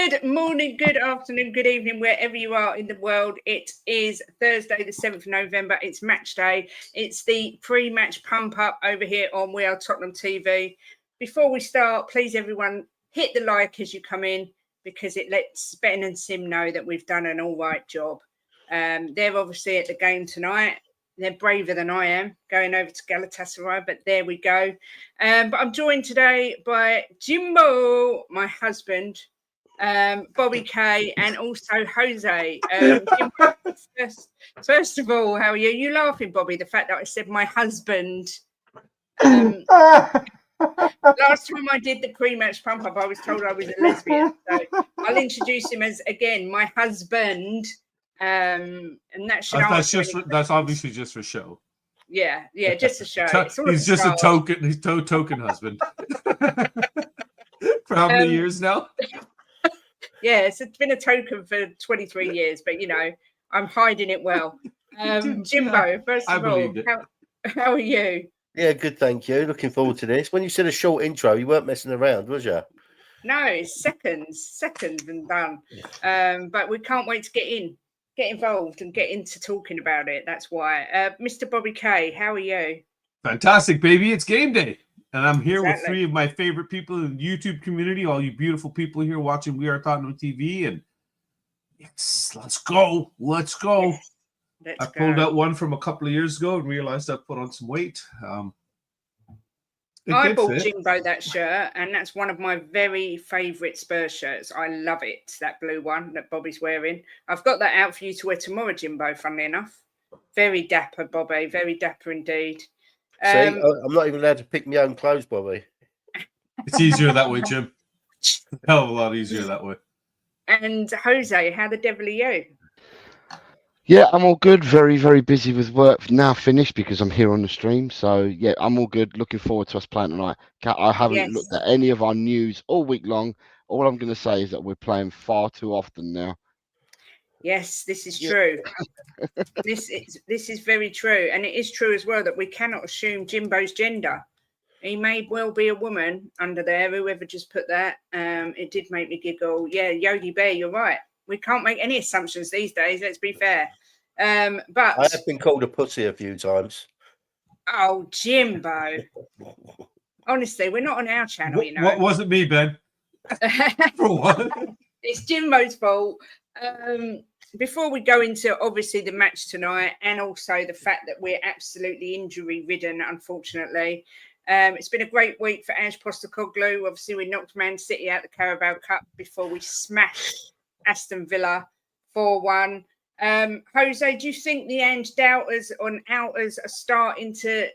Good morning, good afternoon, good evening, wherever you are in the world. It is Thursday, the 7th of November. It's match day. It's the pre-match pump up over here on We Are Tottenham TV. Before we start, please, everyone, hit the like as you come in because it lets Ben and Sim know that we've done an all right job. They're obviously at the game tonight. They're braver than I am going over to Galatasaray, but there we go. But I'm joined today by Jimbo, my husband, Bobby K, and also Jose. Jimbo, first of all, how are you? You laughing, Bobby? The fact that I said my husband. Last time I did the pre-match pump up, I was told I was a lesbian. So I'll introduce him as again my husband. And that should that's obviously just for show. Yeah, just a show. He's just a token. He's token husband. For how many years now? Yes, it's been a token for 23 years, but I'm hiding it well. Jimbo, first of all, how are you? Yeah, good, thank you. Looking forward to this. When you said a short intro, you weren't messing around, was you? No, it's seconds and done. But we can't wait to get involved and get into talking about it. That's why. Mr. Bobby K, how are you? Fantastic, baby. It's game day. And I'm here with three of my favorite people in the YouTube community, all you beautiful people here watching We Are Tottenham TV. And yes, let's go. Let's go. Yes, I pulled out one from a couple of years ago and realized I put on some weight. I bought Jimbo that shirt, and that's one of my very favourite Spurs shirts. I love it, that blue one that Bobby's wearing. I've got that out for you to wear tomorrow, Jimbo, funnily enough. Very dapper, Bobby. Very dapper indeed. See, I'm not even allowed to pick my own clothes, Bobby. It's easier that way, Jim. Hell of a lot easier that way. And Jose, how the devil are you? Yeah, I'm all good. Very, very busy with work. Now finished because I'm here on the stream. So, yeah, I'm all good. Looking forward to us playing tonight. I haven't looked at any of our news all week long. All I'm going to say is that we're playing far too often now. Yes, this is true. This is very true. And it is true as well that we cannot assume Jimbo's gender. He may well be a woman under there, whoever just put that. It did make me giggle. Yeah, Yogi Bear, you're right. We can't make any assumptions these days, let's be fair. But I have been called a pussy a few times. Oh, Jimbo. Honestly, we're not on our channel, you know. What wasn't me, Ben? For what? It's Jimbo's fault. Before we go into obviously the match tonight and also the fact that we're absolutely injury ridden, unfortunately. It's been a great week for Ange Postecoglou. Obviously, we knocked Man City out the Carabao Cup before we smashed Aston Villa 4-1. Jose, do you think the Ange doubters on outers are starting to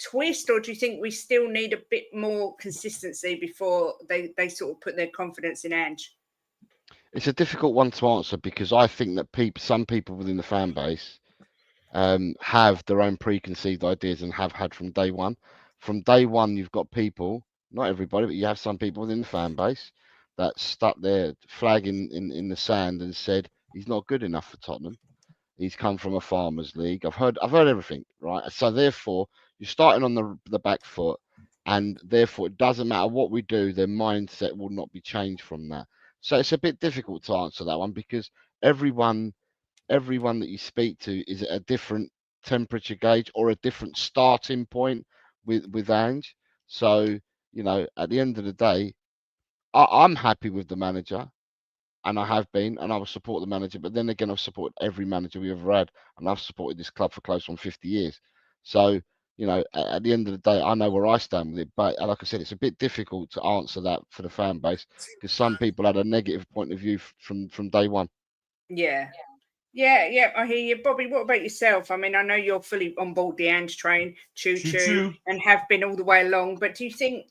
twist, or do you think we still need a bit more consistency before they sort of put their confidence in Ange? It's a difficult one to answer because I think that some people within the fan base have their own preconceived ideas and have had from day one. From day one, you've got people, not everybody, but you have some people within the fan base that stuck their flag in the sand and said he's not good enough for Tottenham. He's come from a farmers league. I've heard everything, right? So therefore, you're starting on the back foot, and therefore it doesn't matter what we do, their mindset will not be changed from that. So it's a bit difficult to answer that one because everyone that you speak to is at a different temperature gauge or a different starting point with Ange. So, at the end of the day, I'm happy with the manager, and I have been, and I will support the manager. But then again, I've supported every manager we ever had, and I've supported this club for close on 50 years. So, at the end of the day, I know where I stand with it. But like I said, it's a bit difficult to answer that for the fan base because some people had a negative point of view from day one. Yeah, I hear you. Bobby, what about yourself? I mean, I know you're fully on board the Ange train, choo-choo, and have been all the way along. But do you think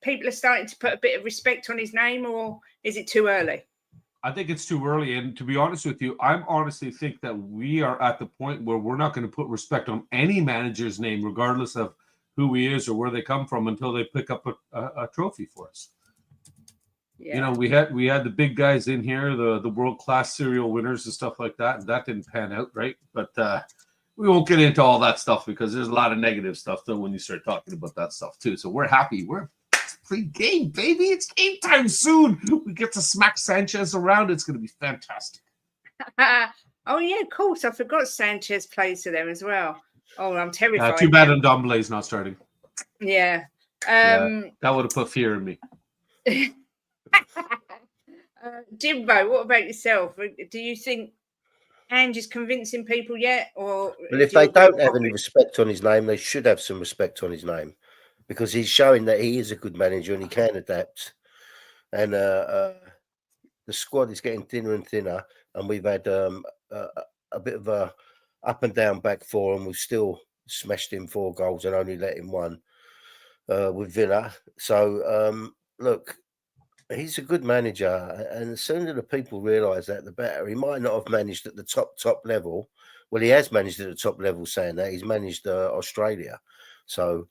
people are starting to put a bit of respect on his name, or is it too early? I think it's too early. And to be honest with you, I honestly think that we are at the point where we're not going to put respect on any manager's name, regardless of who he is or where they come from, until they pick up a trophy for us. Yeah. We had the big guys in here, the world-class serial winners and stuff like that. And that didn't pan out, right? But we won't get into all that stuff because there's a lot of negative stuff though when you start talking about that stuff too. So we're happy. We're free game, baby. It's game time soon. We get to smack Sanchez around. It's going to be fantastic. Oh, yeah, of course. I forgot Sanchez plays for them as well. Oh, I'm terrified. Too bad Ndombele's not starting. Yeah. That would have put fear in me. Jimbo, what about yourself? Do you think Ange is convincing people yet? Or Well, if they don't have any respect on his name, they should have some respect on his name, because he's showing that he is a good manager and he can adapt. And the squad is getting thinner and thinner, and we've had a bit of a up and down back four, and we've still smashed in 4 goals and only let him 1 with Villa. So look, he's a good manager, and the sooner the people realise that, the better. He might not have managed at the top level. Well, he has managed at the top level. Saying that, he's managed Australia, so.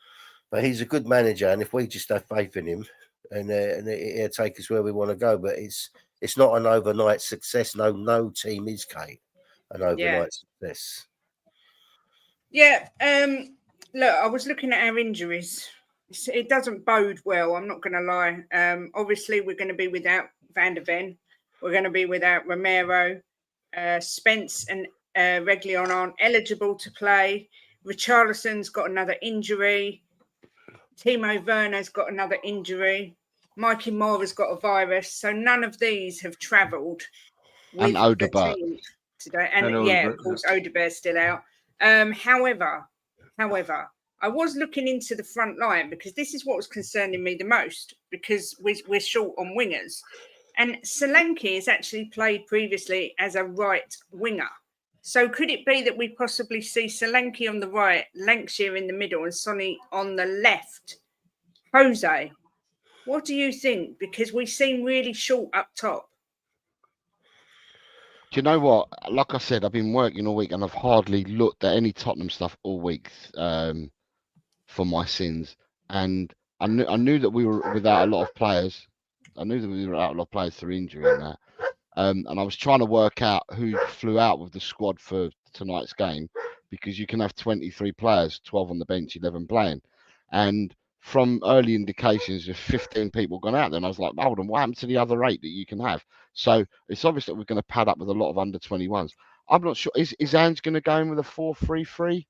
But he's a good manager, and if we just have faith in him, and he'll take us where we want to go. But it's not an overnight success. No team is, Kate, an overnight success. Yeah. Look, I was looking at our injuries. It doesn't bode well. I'm not going to lie. Obviously, we're going to be without Van der Ven. We're going to be without Romero. Spence and Reguilon aren't eligible to play. Richarlison's got another injury. Timo Werner's got another injury. Mikey Mora's got a virus. So none of these have travelled with the team today. And of course, Odegaard's still out. However, I was looking into the front line, because this is what was concerning me the most, because we're short on wingers. And Solanke has actually played previously as a right winger. So could it be that we possibly see Solanke on the right, Lankshear in the middle, and Sonny on the left? Jose, what do you think? Because we seem really short up top. Do you know what? Like I said, I've been working all week, and I've hardly looked at any Tottenham stuff all week for my sins. And I knew that we were without a lot of players. I knew that we were out a lot of players through injury and that. And I was trying to work out who flew out with the squad for tonight's game, because you can have 23 players, 12 on the bench, 11 playing. And from early indications, there's 15 people gone out there. And I was like, hold on, what happened to the other 8 that you can have? So it's obvious that we're going to pad up with a lot of under 21s. I'm not sure. Is Ange going to go in with a 4-3-3?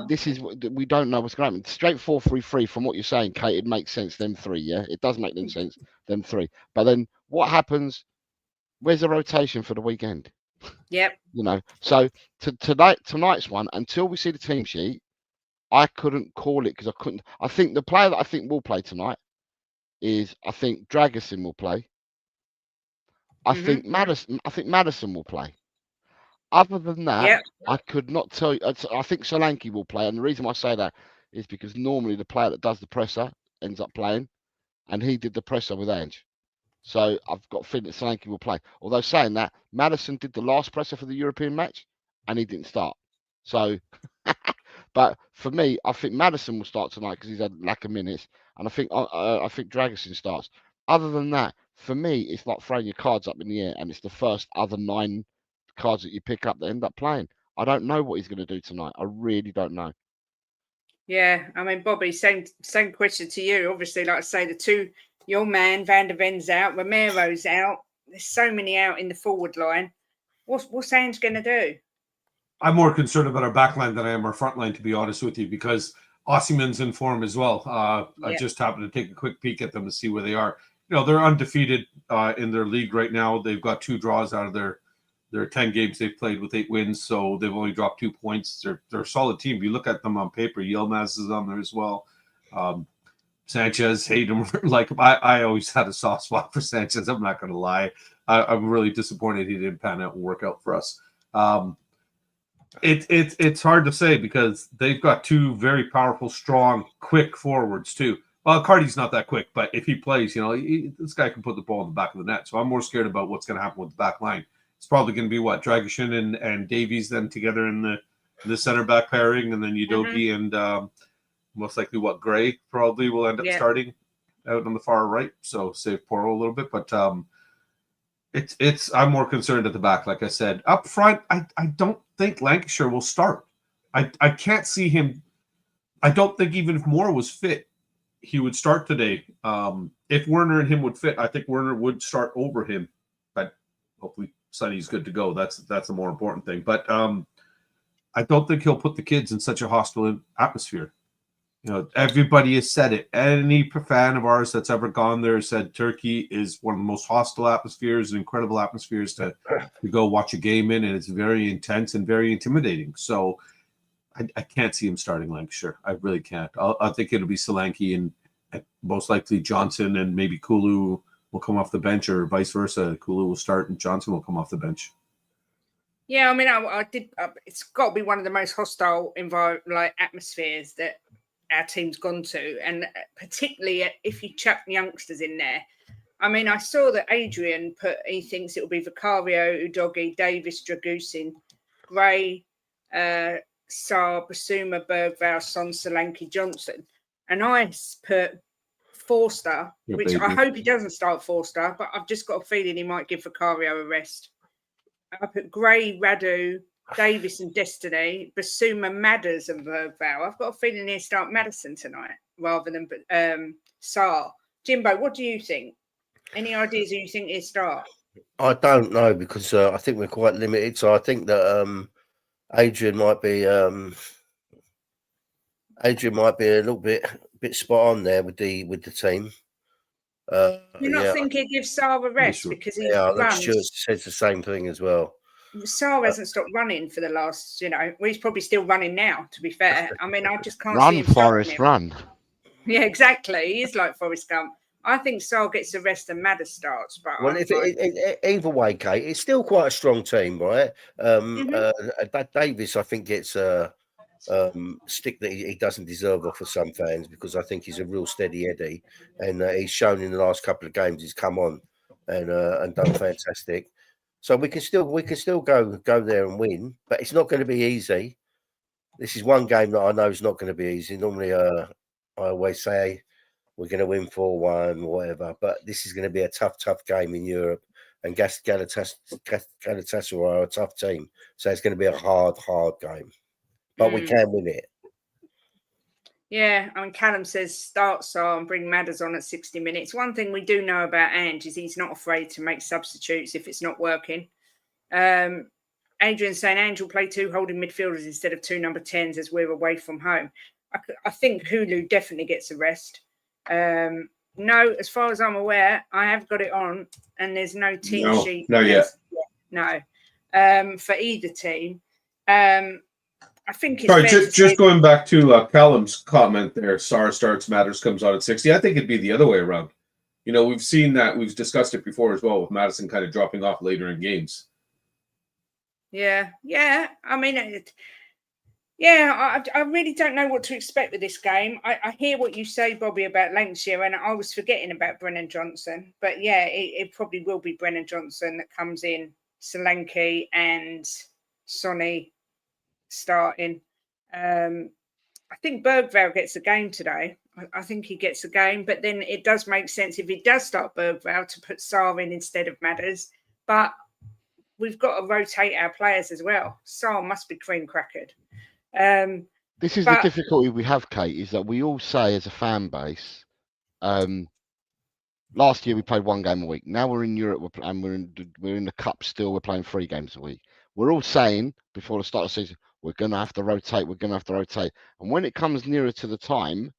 This is, we don't know what's going to happen. Straight 4-3-3, from what you're saying, Kate, it makes sense. Them 3, yeah, it does make them sense. Them 3, but then what happens? Where's the rotation for the weekend? Yep. So tonight's one, until we see the team sheet, I couldn't call it, because I couldn't. I think the player that I think will play tonight is, I think Dragusin will play. I think Maddison will play. Other than that, I could not tell you. I think Solanke will play, and the reason why I say that is because normally the player that does the presser ends up playing, and he did the presser with Ange. So I've got a feeling that Solanke will play. Although saying that, Maddison did the last presser for the European match, and he didn't start. So, but for me, I think Maddison will start tonight because he's had lack of minutes, and I think Dragusin starts. Other than that, for me, it's like throwing your cards up in the air, and it's the first other 9 cards that you pick up that end up playing. I don't know what he's going to do tonight. I really don't know. Yeah, I mean, Bobby, same question to you. Obviously, like I say, your man Van der Ven's out, Romero's out. There's so many out in the forward line. What's Ange going to do? I'm more concerned about our back line than I am our front line, to be honest with you, because Osimhen's in form as well. I just happened to take a quick peek at them to see where they are. They're undefeated in their league right now. They've got 2 draws out of their 10 games they've played with 8 wins, so they've only dropped 2 points. They're a solid team. If you look at them on paper, Yilmaz is on there as well. Sanchez, hate him. I always had a soft spot for Sanchez. I'm not going to lie. I'm really disappointed he didn't pan out and work out for us. It's hard to say, because they've got 2 very powerful, strong, quick forwards too. Well, Cardi's not that quick, but if he plays, this guy can put the ball in the back of the net. So I'm more scared about what's going to happen with the back line. It's probably going to be Dragusin and Davies then together in the center back pairing, and then Udogie and most likely Gray probably will end up starting out on the far right. So save Porro a little bit, but I'm more concerned at the back. Like I said, up front, I don't think Lankshear will start. I can't see him. I don't think, even if Moore was fit, he would start today. If Werner and him would fit, I think Werner would start over him. But hopefully Sonny's good to go. That's the more important thing. But I don't think he'll put the kids in such a hostile atmosphere. You know, everybody has said it. Any fan of ours that's ever gone there said Turkey is one of the most hostile atmospheres and incredible atmospheres to go watch a game in, and it's very intense and very intimidating. So I can't see him starting Lankshear. I really can't. I think it'll be Solanke and most likely Johnson, and maybe Kulu will come off the bench, or vice versa. Kulu will start and Johnson will come off the bench. Yeah, I mean, I did. It's got to be one of the most hostile atmospheres that our team's gone to, and particularly if you chuck youngsters in there. I mean, I saw that Adrian he thinks it will be Vicario, Udogi, Davis, Dragusin, Gray, Sarr, Basuma, Bergvall, Son, Solanke, Johnson, and I put Forster, which I hope he doesn't start Forster, but I've just got a feeling he might give Vicario a rest. I put Gray, Radu, Davis and Destiny, Basuma, Madders and Bergvall. I've got a feeling he'll start Maddison tonight rather than Sarr. Jimbo, what do you think? Any ideas who you think he'll start? I don't know, because I think we're quite limited. So I think that Adrian might be a little bit spot on there with the team. You not think he'd give Sarr a rest because he runs? Sure, says the same thing as well. Sarr hasn't stopped running for the last, he's probably still running now, to be fair. I mean, I just can't see him Forrest, run. Yeah, exactly. He is like Forrest Gump. I think Sarr gets the rest and Madders starts. But well, either way, Kate, it's still quite a strong team, right? Davis, I think, gets a stick that he doesn't deserve off of some fans, because I think he's a real steady Eddie, and he's shown in the last couple of games he's come on and done fantastic. So we can still go there and win, but it's not going to be easy. This is one game that I know is not going to be easy. Normally, I always say we're going to win 4-1 or whatever, but this is going to be a tough game in Europe, and Galatasaray are a tough team, so it's going to be a hard game, but we can win it. Yeah, I mean, Callum says start Sarr and bring Madders on at 60 minutes. One thing we do know about Ange is he's not afraid to make substitutes if it's not working. Adrian's saying Ange will play 2 holding midfielders instead of 2 number 10s as we're away from home. I think Hulu definitely gets a rest. No, as far as I'm aware, I have got it on, and there's no team sheet. No, yet. No, for either team. I think it's just going back to Callum's comment there. Sarr starts, Matters comes on at 60. I think it'd be the other way around. We've seen that. We've discussed it before as well, with Maddison kind of dropping off later in games. Yeah. I mean, I really don't know what to expect with this game. I hear what you say, Bobby, about Lankshear, and I was forgetting about Brennan Johnson. But yeah, it probably will be Brennan Johnson that comes in, Solanke and Sonny starting. I think Bergvall gets a game today. I think he gets a game, but then it does make sense if he does start Bergvall to put Sarr in instead of Madders. But we've got to rotate our players as well. Sarr must be cream crackered. This is the difficulty we have, Kate, is that we all say as a fan base, last year we played 1 game a week. Now we're in Europe and we're in the cup still. We're playing 3 games a week. We're all saying before the start of the season, we're going to have to rotate. And when it comes nearer to the time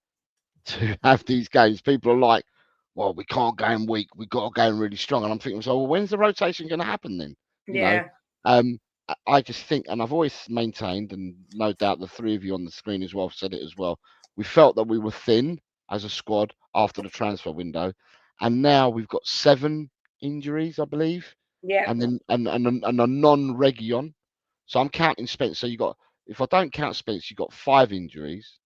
to have these games, people are like, well, we can't go in weak. We've got to go in really strong. And I'm thinking, so well, when's the rotation going to happen then? You know? I just think, and I've always maintained, and no doubt the 3 of you on the screen as well said it as well, we felt that we were thin as a squad after the transfer window. And now we've got 7 injuries, I believe. Yeah. And then and a non-Region. So I'm counting Spence. So if I don't count Spence, you got 5 injuries.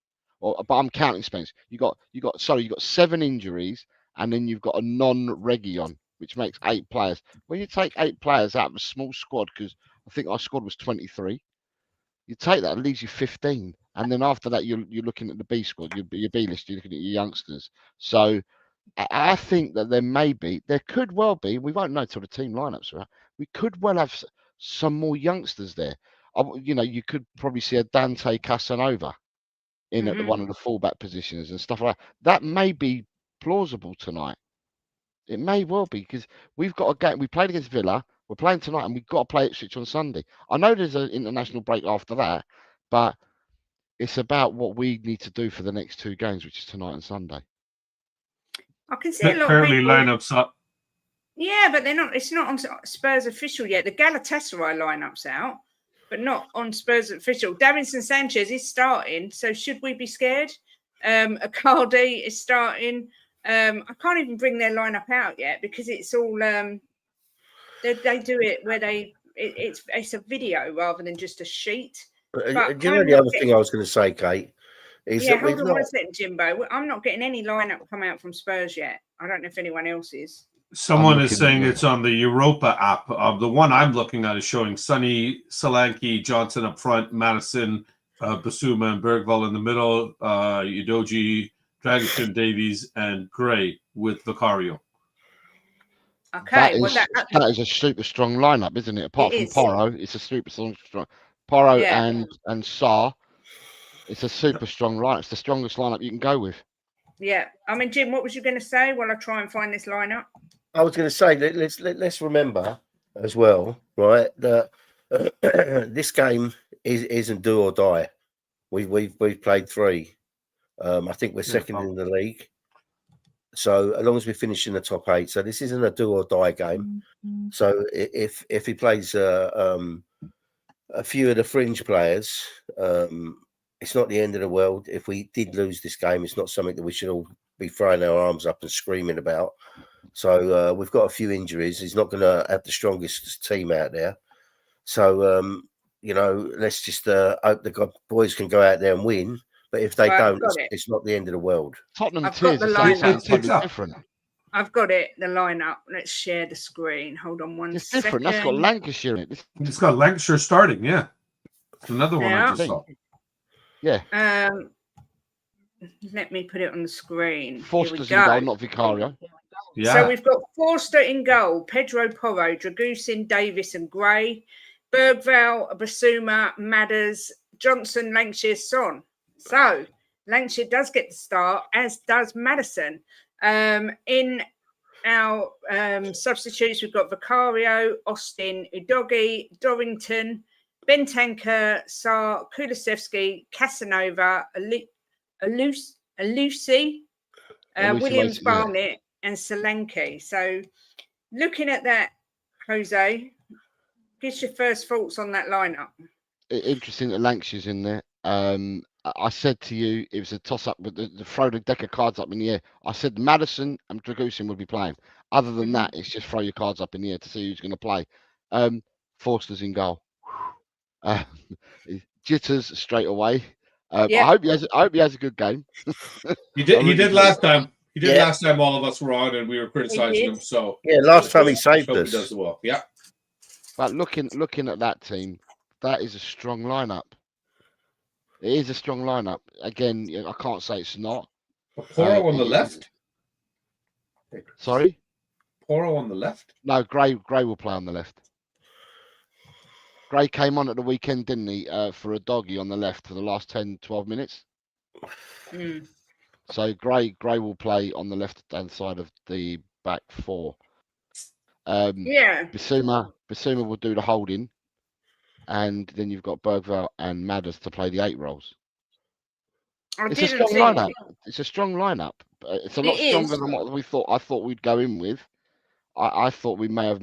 But I'm counting Spence. You got 7 injuries, and then you've got a non-Region, which makes 8 players. When you take 8 players out of a small squad, because I think our squad was 23, you take that, it leaves you 15. And then after that, you're looking at the B squad, your B list, you're looking at your youngsters. So I think that there could well be, we won't know till the team lineups are out, we could well have some more youngsters there. You could probably see a Dante Casanova in at one of the fullback positions and stuff like that. That may be plausible tonight. It may well be, because we've got a game. We played against Villa. We're playing tonight, and we've got to play Ipswich on Sunday. I know there's an international break after that, but it's about what we need to do for the next 2 games, which is tonight and Sunday. I can see a lot Apparently of people. lineups up. Yeah, but they're not. It's not on Spurs official yet. The Galatasaray lineup's out, but not on Spurs official. Davinson Sanchez is starting, so should we be scared? Icardi is starting. I can't even bring their lineup out yet because it's all. They do it where it's a video rather than just a sheet. Do you know the other thing I was going to say, Kate? Is that hold on one second, Jimbo. I'm not getting any lineup come out from Spurs yet. I don't know if anyone else is. Someone is saying it's on the Europa app. The one I'm looking at is showing Sonny, Solanke, Johnson up front, Madison, Basuma, and Bergvall in the middle, Udoji, Dragic, Davies, and Gray with Vicario. Okay, that is a super strong lineup, isn't it? Apart from Porro, it's a super strong. Porro and Sarr, it's a super strong lineup. It's the strongest lineup you can go with. Yeah, I mean, Jim, what was you going to say while I try and find this lineup? I was going to say let's remember as well, right, that this game isn't do or die. We've played 3. I think we're second in the league. So as long as we finish in the top 8, so this isn't a do or die game. So if he plays a few of the fringe players, it's not the end of the world. If we did lose this game, it's not something that we should all be throwing our arms up and screaming about. So we've got a few injuries. He's not going to have the strongest team out there. So, let's just hope the boys can go out there and win. But if they don't, it's not the end of the world. Tottenham Tears are saying something totally different. I've got it, the lineup. Let's share the screen. Hold on one second. It's different. That's got Lancashire in it. It's got Lancashire starting, yeah. It's another one I just saw. Yeah. Let me put it on the screen. Forster's in goal, not Vicario. Yeah. So we've got Forster in goal, Pedro Porro, Dragusin, Davis and Gray, Bergvall, Basuma, Madders, Johnson, Lankshear, Son. So Lankshear does get the start, as does Madison. In our substitutes, we've got Vicario, Austin, Udogi, Dorrington, Bentancur, Sarr, Kulusevski, Casanova, Alusi, Williams, Barnett, and Solanke. So looking at that, Jose, what's your first thoughts on that lineup? Interesting that Lankshire's in there. I said to you, it was a toss-up with the throw the deck of cards up in the air. I said Madison and Dragusin would be playing. Other than that, it's just throw your cards up in the air to see who's going to play. Forster's in goal. Jitters straight away. I hope he has a good game. He did last time. He did last time. All of us were on and we were criticizing him. So last time he saved us. He does well. Yeah. But looking at that team, that is a strong lineup. It is a strong lineup. Again, I can't say it's not. Porro on the left? Sorry? Porro on the left? No, Gray will play on the left. Gray came on at the weekend, didn't he, for a doggy on the left for the last 10, 12 minutes? So Gray will play on the left-hand side of the back 4. Basuma will do the holding. And then you've got Bergvall and Madders to play the 8 roles. It's a strong lineup. It's a strong lineup. It's a lot stronger than what I thought we'd go in with. I thought we might have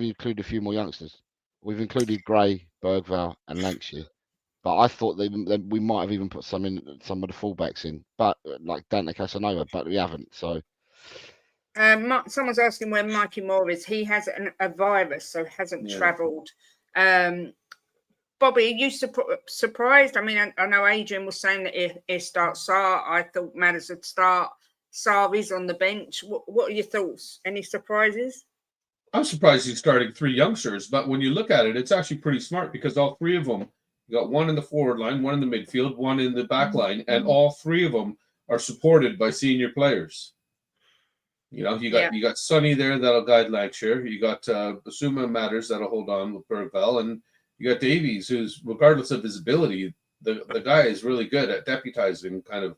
included a few more youngsters. We've included Gray, Bergvall, and Lankshear. But I thought we might have even put some of the fullbacks in, but like Dante Casanova, but we haven't. So. Someone's asking where Mikey Moore is. He has a virus, so hasn't travelled. Bobby, are you surprised? I mean, I know Adrian was saying that he starts Sarr. I thought Madders would start. Sarr is on the bench. What are your thoughts? Any surprises? I'm surprised he's starting 3 youngsters, but when you look at it, it's actually pretty smart because all 3 of them, you got one in the forward line, one in the midfield, one in the back line, and all 3 of them are supported by senior players. You got Sonny there that'll guide Lankshear. You got Basuma Matters that'll hold on with Bergvall, and you got Davies, who's regardless of his ability, the guy is really good at deputizing, kind of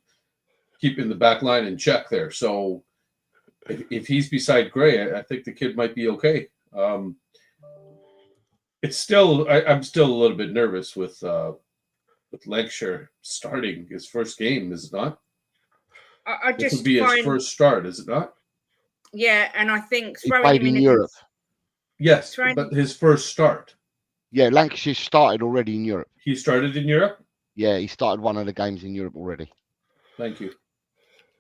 keeping the back line in check there. So if he's beside Gray, I think the kid might be okay. It's still, I'm still a little bit nervous with Lankshear starting his first game, is it not? I This just would be his find, first start, is it not? yeah, and I think He throwing played him in in Europe. Yes, Trying- but his first start. Yeah, Lancashire started already in Europe. He started in Europe? Yeah, he started one of the games in Europe already. Thank you.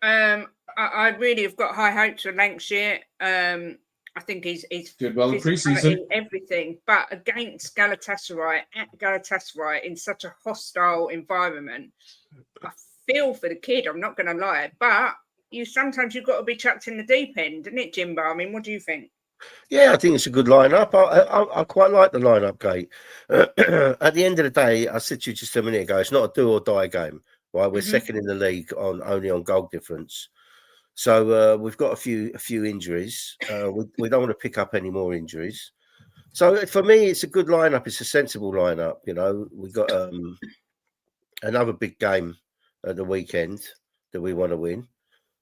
I really have got high hopes for Lankshear. I think he's Did well in physicality, preseason. everything, but against Galatasaray at Galatasaray in such a hostile environment, I feel for the kid. I'm not going to lie, but sometimes you've got to be chucked in the deep end, isn't it, Jimbo? I mean, what do you think? Yeah, I think it's a good lineup. I quite like the lineup, Kate. At the end of the day, I said to you just a minute ago, it's not a do or die game. Right, we're second in the league only on goal difference. So we've got a few injuries. We don't want to pick up any more injuries. So for me, it's a good lineup. It's a sensible lineup. You know, we got another big game at the weekend that we want to win.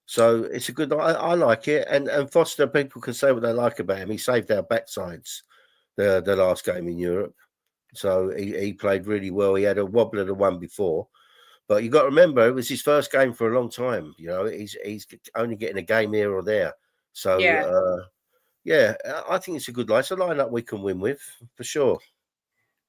So it's a good. I like it. And Foster, people can say what they like about him. He saved our backsides the last game in Europe. So he played really well. He had a wobble of the one before. But you got to remember, it was his first game for a long time. You know, he's only getting a game here or there. So, yeah, I think it's a good line. It's a lineup we can win with, for sure.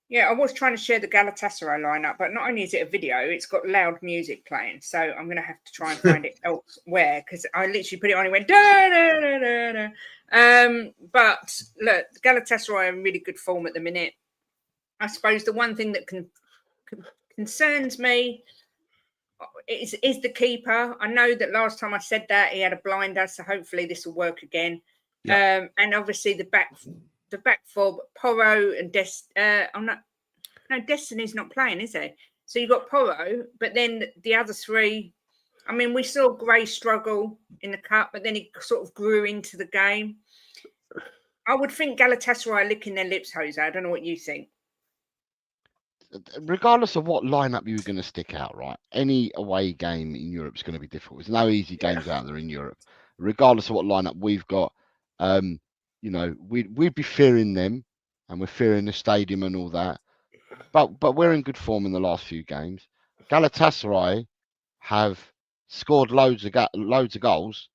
Yeah, I was trying to share the Galatasaray lineup, but not only is it a video, it's got loud music playing. So I'm going to have to try and find it elsewhere because I literally put it on and went, da, da, da, da, da. But look, Galatasaray are in really good form at the minute. I suppose the one thing that concerns me is the keeper. I know that last time I said that he had a blinder, so hopefully this will work again. Yeah. And obviously the back four, Porro and Destiny's not playing, is he? So you've got Porro, but then the other three. I mean, we saw Gray struggle in the cup, but then he sort of grew into the game. I would think Galatasaray are licking their lips, Jose. I don't know what you think. Regardless of what lineup you're going to stick out, right? Any away game in Europe is going to be difficult. There's no easy games out there in Europe. Regardless of what lineup we've got, you know, we'd be fearing them, and we're fearing the stadium and all that. But we're in good form in the last few games. Galatasaray have scored loads of goals,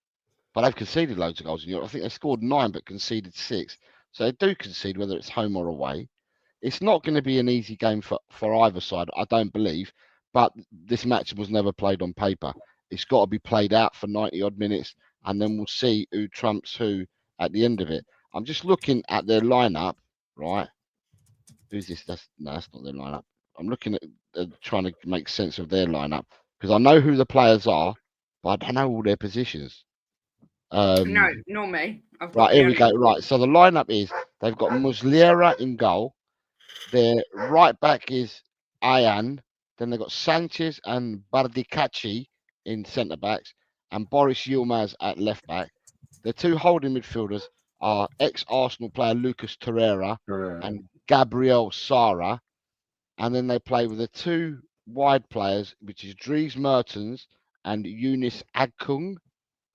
but they've conceded loads of goals in Europe. I think they scored 9 but conceded 6. So they do concede whether it's home or away. It's not going to be an easy game for either side, I don't believe. But this match was never played on paper. It's got to be played out for 90-odd minutes, and then we'll see who trumps who at the end of it. I'm just looking at their lineup, right? Who's this? That's not their lineup. I'm looking at trying to make sense of their lineup because I know who the players are, but I don't know all their positions. No, nor me. Right, here we go. Right, so the lineup is they've got Muslera in goal. Their right back is Ayan. Then they've got Sanchez and Bardicacci in centre backs, and Boris Yilmaz at left back. The two holding midfielders are ex-Arsenal player Lucas Torreira and Gabriel Sara. And then they play with the two wide players, which is Dries Mertens and Eunice Agkung.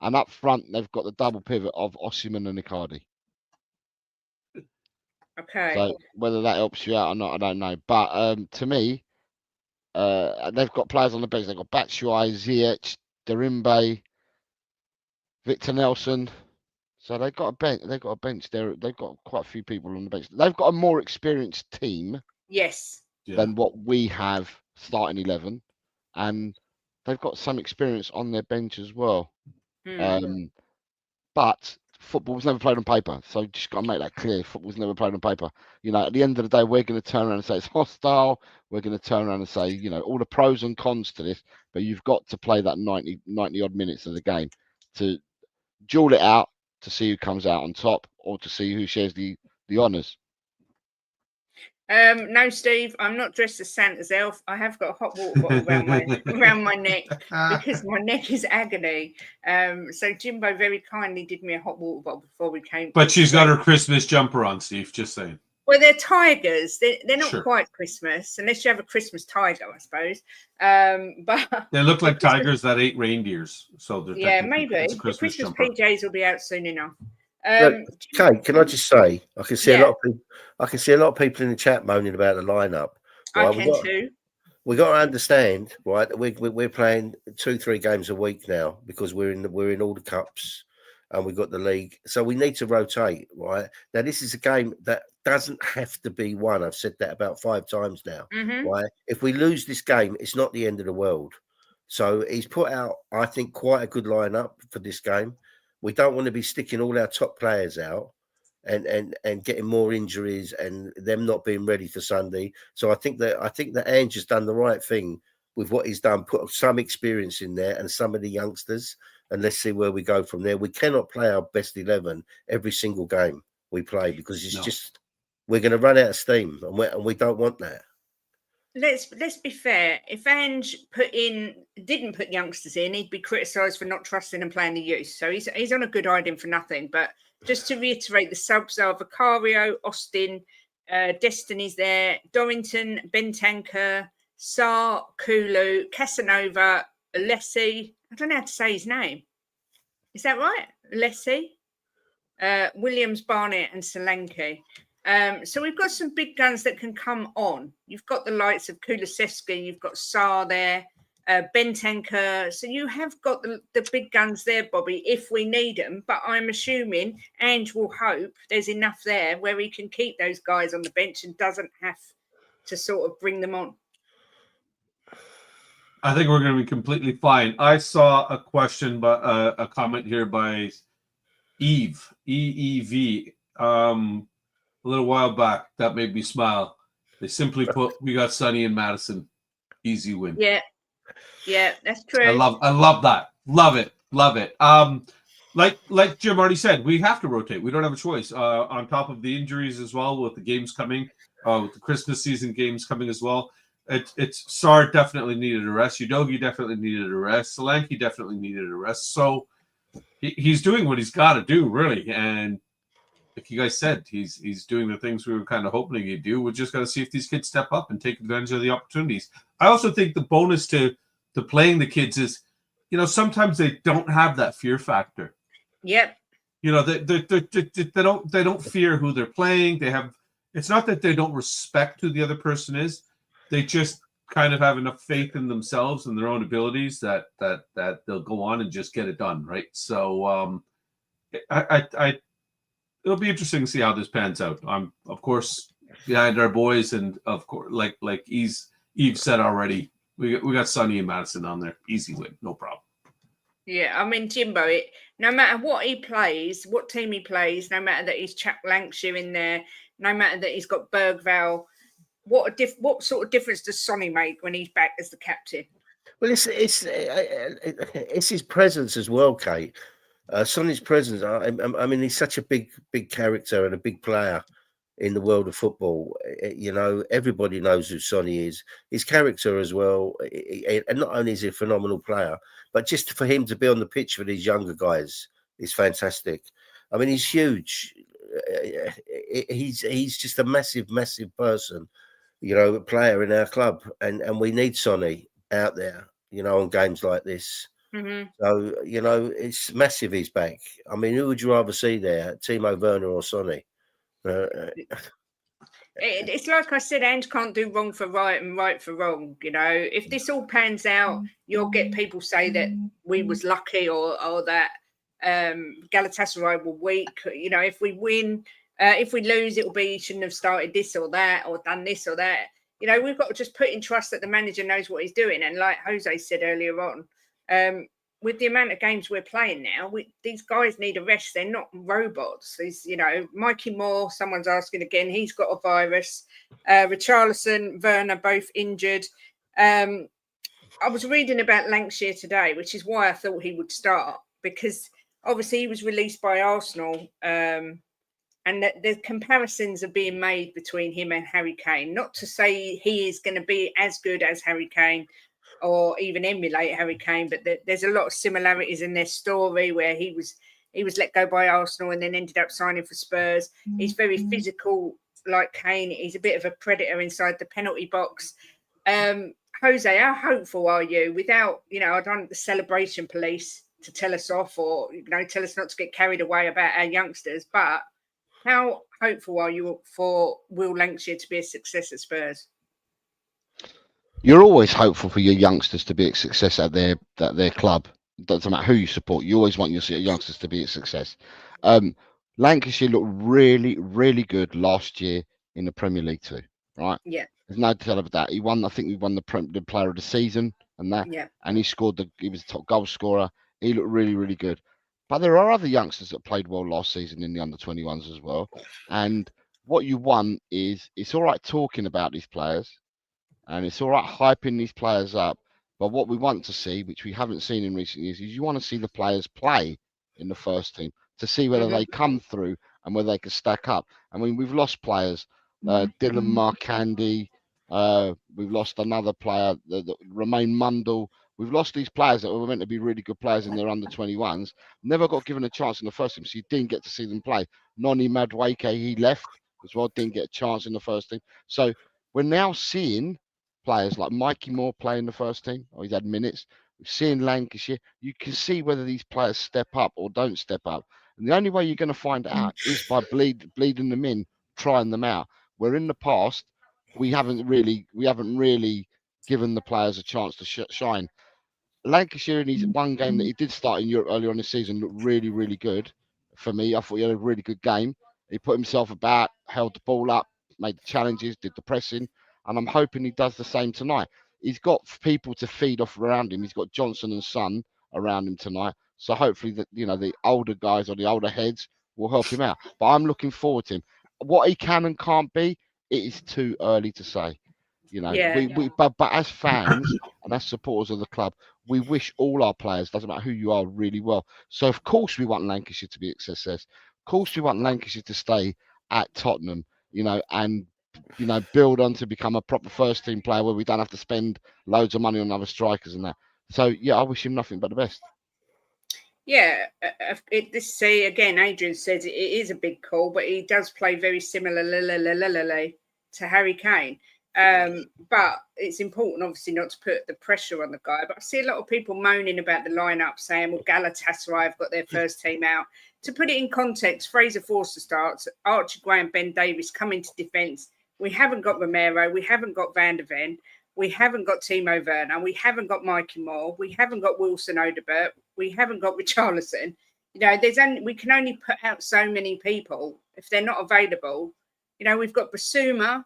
And up front, they've got the double pivot of Osimhen and Icardi. Okay. So whether that helps you out or not, I don't know. But to me, they've got players on the bench. They've got Batshuayi, Ziyech, Darimbe, Victor Nelson. So they've got a bench. They've got a bench there. They've got quite a few people on the bench. They've got a more experienced team. Yes. Than what we have starting 11, and they've got some experience on their bench as well. But football was never played on paper, so just got to make that clear. Football was never played on paper. You know, at the end of the day, we're going to turn around and say it's hostile. We're going to turn around and say, you know, all the pros and cons to this, but you've got to play that 90 odd minutes of the game to duel it out to see who comes out on top or to see who shares the honours. No, Steve, I'm not dressed as Santa's elf. I have got a hot water bottle around my neck because my neck is agony. So Jimbo very kindly did me a hot water bottle before we came. But she's got her Christmas jumper on, Steve. Just saying. Well, they're tigers. They're not Sure. quite Christmas, unless you have a Christmas tiger, I suppose. But They look like the Christmas- tigers that ate reindeers. So they're yeah, technically- maybe it's a the Christmas Christmas jumper. PJs will be out soon enough. Look, Kate, can I just say, I can see a Yeah. lot of people. I can see a lot of people in the chat moaning about the lineup. I Right? can too. We got to understand, right? That we're playing 2-3 games a week now because we're in all the cups and we've got the league, so we need to rotate. Right now, this is a game that doesn't have to be won. I've said that about 5 times now. Mhm. Right? If we lose this game, it's not the end of the world. So he's put out, I think, quite a good lineup for this game. We don't want to be sticking all our top players out and getting more injuries and them not being ready for Sunday. So I think that Ange has done the right thing with what he's done, put some experience in there and some of the youngsters, and let's see where we go from there. We cannot play our best 11 every single game we play because it's just we're going to run out of steam, and we don't want that. Let's be fair. If Ange didn't put youngsters in, he'd be criticised for not trusting and playing the youth. So he's on a good hiding for nothing. But just to reiterate, the subs are Vicario, Austin, Destiny's there, Dorrington, Bentancur, Sarr, Kulu, Casanova, Alessi. I don't know how to say his name. Is that right? Alessi? Williams, Barnett, and Solanke. So we've got some big guns that can come on. You've got the likes of Kulusevski, you've got Sarr there, Bentancur. So you have got the big guns there, Bobby, if we need them. But I'm assuming Ange will hope there's enough there where he can keep those guys on the bench and doesn't have to sort of bring them on. I think we're going to be completely fine. I saw a question, but a comment here by Eve, EEV, a little while back that made me smile. They simply put, "We got Sonny and Madison, easy win." Yeah, that's true. I love that. Love it. Like Jim already said, we have to rotate. We don't have a choice. On top of the injuries as well, with the games coming, with the Christmas season games coming as well. It's Sarr definitely needed a rest. Udogie definitely needed a rest. Solanke definitely needed a rest. So he's doing what he's got to do, really. And like you guys said, he's doing the things we were kind of hoping he'd do. We're just got to see if these kids step up and take advantage of the opportunities. I also think the bonus to playing the kids is, sometimes they don't have that fear factor. Yep. They don't fear who they're playing. It's not that they don't respect who the other person is. They just kind of have enough faith in themselves and their own abilities that they'll go on and just get it done, right? So it'll be interesting to see how this pans out. I'm of course behind our boys, and of course, like Eve said already, we got Sonny and Madison on there, easy win, no problem. Yeah, I mean, Jimbo, no matter what he plays, what team he plays, no matter that he's chucked Lankshear in there, no matter that he's got Bergvall, what sort of difference does Sonny make when he's back as the captain? Well, it's his presence as well, Kate. Sonny's presence. I mean, he's such a big character and a big player in the world of football. Everybody knows who Sonny is. His character as well, and not only is he a phenomenal player, but just for him to be on the pitch for these younger guys is fantastic. I mean, he's huge. He's just a massive person, player in our club, and we need Sonny out there, on games like this. Mm-hmm. So, it's massive he's back. I mean, who would you rather see there, Timo Werner or Sonny? It's like I said, Ange can't do wrong for right and right for wrong. If this all pans out, you'll get people say that we was lucky or that Galatasaray were weak. If we win, if we lose, it'll be shouldn't have started this or that or done this or that. We've got to just put in trust that the manager knows what he's doing. And like Jose said earlier on, with the amount of games we're playing now, these guys need a rest. They're not robots. These, Mikey Moore, someone's asking again, he's got a virus. Richarlison, Werner, both injured. I was reading about Lankshear today, which is why I thought he would start, because obviously he was released by Arsenal, and the comparisons are being made between him and Harry Kane. Not to say he is going to be as good as Harry Kane or even emulate Harry Kane, but there's a lot of similarities in their story where he was let go by Arsenal and then ended up signing for Spurs. He's very physical like Kane, he's a bit of a predator inside the penalty box. Jose, how hopeful are you? Without, I don't want the celebration police to tell us off or, tell us not to get carried away about our youngsters. But how hopeful are you for Will Lankshear to be a success at Spurs? You're always hopeful for your youngsters to be a success at their club. Doesn't matter who you support. You always want your youngsters to be a success. Lancashire looked really, really good last year in the Premier League too, right? Yeah. There's no tell about that. He won. I think we won the Player of the Season and that. Yeah. And he was the top goal scorer. He looked really, really good. But there are other youngsters that played well last season in the under-21s as well. And what you want is, it's all right talking about these players, and it's all right hyping these players up. But what we want to see, which we haven't seen in recent years, is you want to see the players play in the first team to see whether they come through and whether they can stack up. I mean, we've lost players, Dylan Markandi. We've lost another player, Romain Mundell. We've lost these players that were meant to be really good players in their under-21s. Never got given a chance in the first team, so you didn't get to see them play. Noni Madueke, he left as well, didn't get a chance in the first team. So we're now seeing players like Mikey Moore play in the first team, or he's had minutes. We're seeing Lancashire. You can see whether these players step up or don't step up. And the only way you're going to find out is by bleeding them in, trying them out. Where in the past, we haven't really given the players a chance to shine. Lancashire, in his one game that he did start in Europe earlier on this season, looked really, really good for me. I thought he had a really good game. He put himself about, held the ball up, made the challenges, did the pressing, and I'm hoping he does the same tonight. He's got people to feed off around him. He's got Johnson and Son around him tonight, so hopefully the older guys or the older heads will help him out. But I'm looking forward to him. What he can and can't be, it is too early to say. But as fans and as supporters of the club, we wish all our players, doesn't matter who you are, really well. So of course we want Lancashire to be a success. Of course we want Lancashire to stay at Tottenham, and build on to become a proper first team player where we don't have to spend loads of money on other strikers and that. So yeah, I wish him nothing but the best. Yeah, again, Adrian says it is a big call, but he does play very similarly to Harry Kane. But it's important, obviously, not to put the pressure on the guy. But I see a lot of people moaning about the lineup, saying, well, Galatasaray have got their first team out. To put it in context, Fraser Forster starts, Archie Gray and Ben Davies come into defence. We haven't got Romero, we haven't got Van der Ven, we haven't got Timo Werner, we haven't got Mikey Moore, we haven't got Wilson Odobert, we haven't got Richarlison. We can only put out so many people if they're not available. We've got Basuma,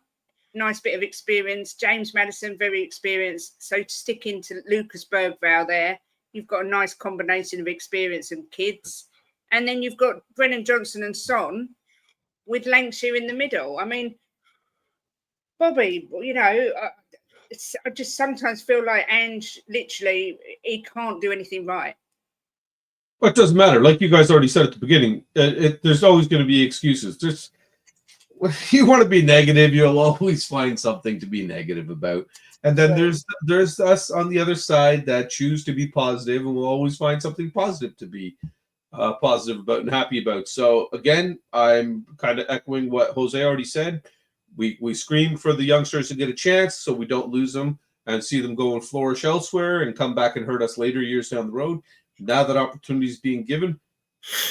nice bit of experience. James Maddison, very experienced. So to stick into Lucas Bergvall there, you've got a nice combination of experience and kids. And then you've got Brennan Johnson and Son with Lankshear in the middle. I mean, Bobby, I just sometimes feel like Ange, literally, he can't do anything right. Well, it doesn't matter. Like you guys already said at the beginning, there's always going to be excuses. You want to be negative, you'll always find something to be negative about. And then there's us on the other side that choose to be positive, and we'll always find something positive to be positive about and happy about. So again, I'm kind of echoing what Jose already said. We scream for the youngsters to get a chance so we don't lose them and see them go and flourish elsewhere and come back and hurt us later years down the road. Now that opportunity is being given,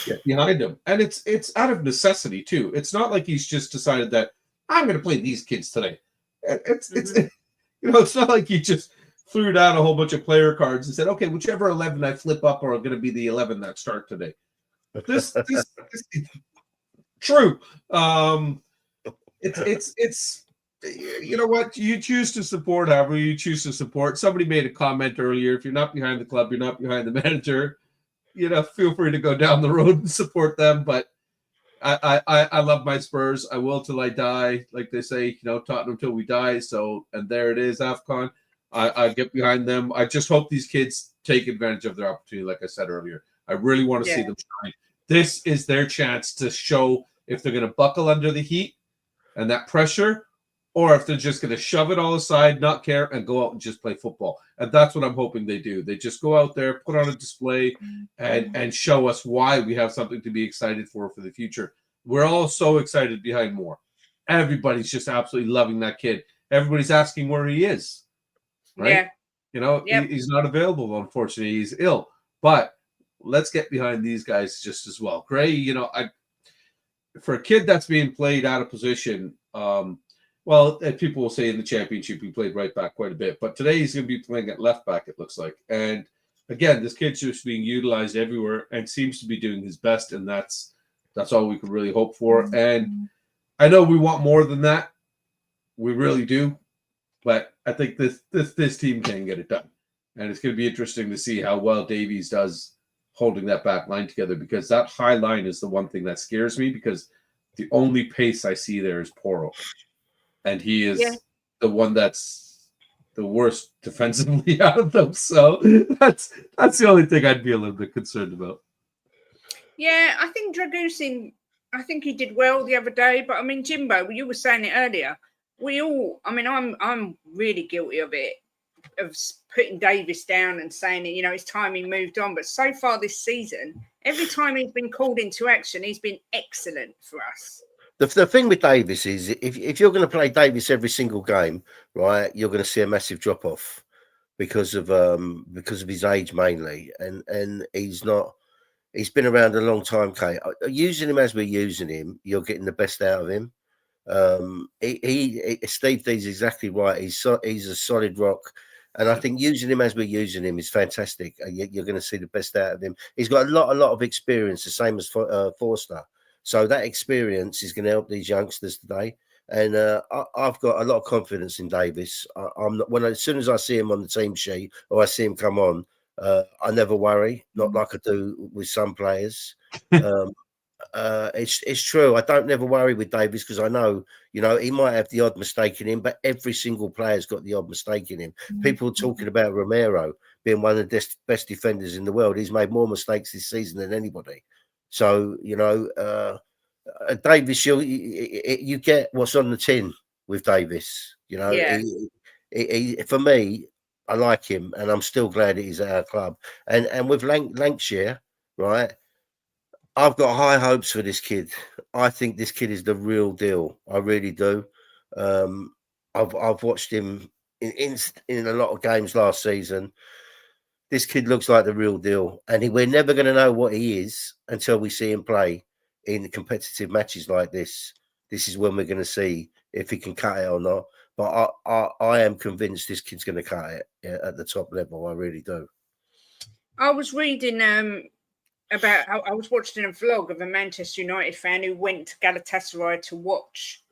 get behind him. And it's out of necessity too. It's not like he's just decided that I'm going to play these kids today. It's not like he just threw down a whole bunch of player cards and said, okay, whichever 11 I flip up are going to be the 11 that start today. This true. It's you know what, you choose to support however you choose to support. Somebody made a comment earlier, if you're not behind the club, you're not behind the manager. Feel free to go down the road and support them. But I love my Spurs. I will till I die. Like they say, Tottenham till we die. So, and there it is, AFCON. I get behind them. I just hope these kids take advantage of their opportunity, like I said earlier. I really want to see them shine. This is their chance to show if they're going to buckle under the heat and that pressure, or if they're just going to shove it all aside, not care, and go out and just play football. And that's what I'm hoping they do. They just go out there, put on a display, and show us why we have something to be excited for the future. We're all so excited behind Moore. everybody's just absolutely loving that kid. Everybody's asking where he is, right? Yeah. You know, Yep. he's not available, unfortunately. He's ill. But let's get behind these guys just as well. Gray, you know, for a kid that's being played out of position, well, people will say in the championship he played right back quite a bit, but today he's going to be playing at left back, it looks like. And again, this kid's just being utilized everywhere and seems to be doing his best, and that's all we could really hope for. And I know we want more than that. We really do. But I think this team can get it done. And it's going to be interesting to see how well Davies does holding that back line together, because that high line is the one thing that scares me, because the only pace I see there is Porro. And he is the one that's the worst defensively out of them. So that's the only thing I'd be a little bit concerned about. Yeah, I think Dragusin, I think he did well the other day. But I mean, Jimbo, you were saying it earlier. I'm really guilty of it, of putting Davis down and saying that, you know, it's time he moved on. But so far this season, every time he's been called into action, he's been excellent for us. The thing with Davis is, if you're going to play Davis every single game, right, you're going to see a massive drop off because of his age mainly, and he's been around a long time. Kate, using him as we're using him, you're getting the best out of him. Steve D's exactly right. He's a solid rock, and I think using him as we're using him is fantastic. You're going to see the best out of him. He's got a lot of experience, the same as Forster. So that experience is going to help these youngsters today. And I've got a lot of confidence in Davis. As soon as I see him on the team sheet or I see him come on, I never worry. Not like I do with some players. It's true. I don't never worry with Davis, because I know, you know, he might have the odd mistake in him, but every single player's got the odd mistake in him. People talking about Romero being one of the best defenders in the world. He's made more mistakes this season than anybody. So, you know, Davis, you get what's on the tin with Davis. You know, for me, I like him, and I'm still glad that he's at our club. And with Lankshear, right, I've got high hopes for this kid. I think this kid is the real deal. I really do. I've watched him in a lot of games last season. This kid looks like the real deal, and we're never going to know what he is until we see him play in competitive matches like this. This is when we're going to see if he can cut it or not. But I am convinced this kid's going to cut it at the top level. I really do. I was reading I was watching a vlog of a Manchester United fan who went to Galatasaray to watch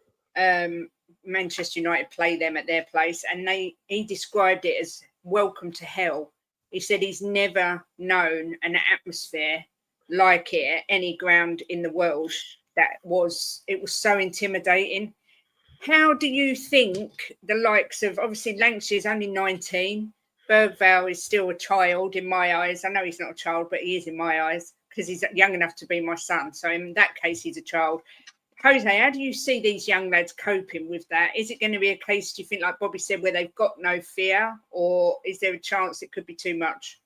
Manchester United play them at their place, and he described it as welcome to hell. He said he's never known an atmosphere like it at any ground in the world. It was so intimidating. How do you think the likes of, obviously Lankshear is only 19, Bergvall is still a child in my eyes. I know he's not a child, but he is in my eyes, because he's young enough to be my son. So in that case, he's a child. Jose, how do you see these young lads coping with that? Is it going to be a case, do you think, like Bobby said, where they've got no fear, or is there a chance it could be too much?